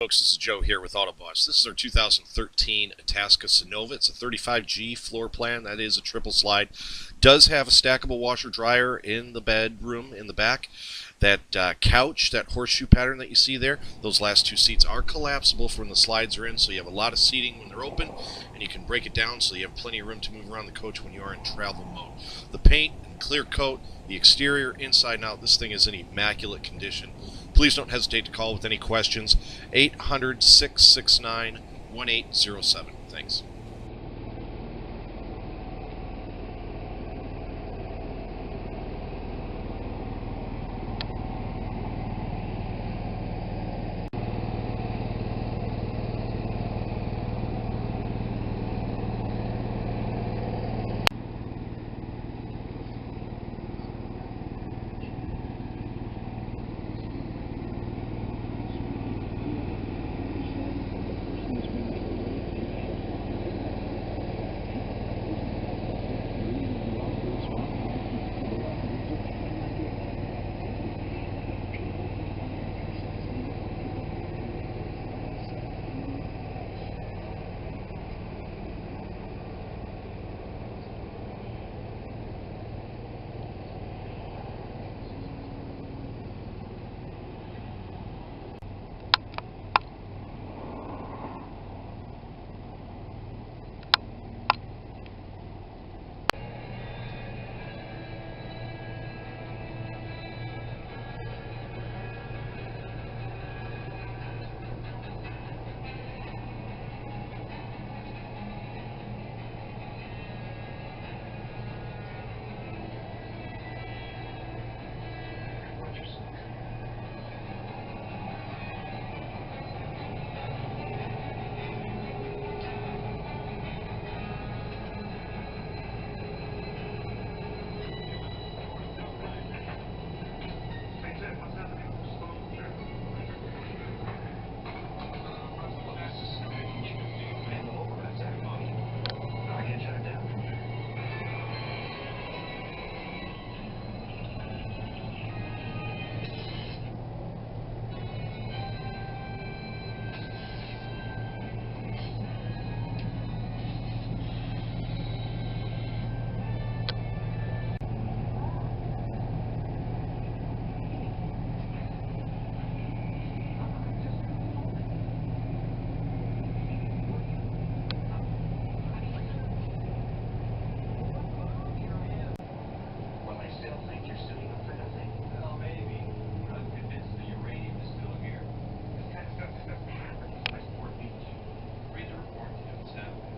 Folks, this is Joe here with Autoboss. This is our 2013 Itasca Sunova. It's a 35G floor plan. That is a triple slide. Does have a stackable washer dryer in the bedroom in the back. That couch, that horseshoe pattern that you see there, those last two seats are collapsible for when the slides are in, so you have a lot of seating when they're open, and you can break it down so you have plenty of room to move around the coach when you are in travel mode. The paint and clear coat, the exterior, inside and out, this thing is in immaculate condition. Please don't hesitate to call with any questions. 800-669-1807. Thanks.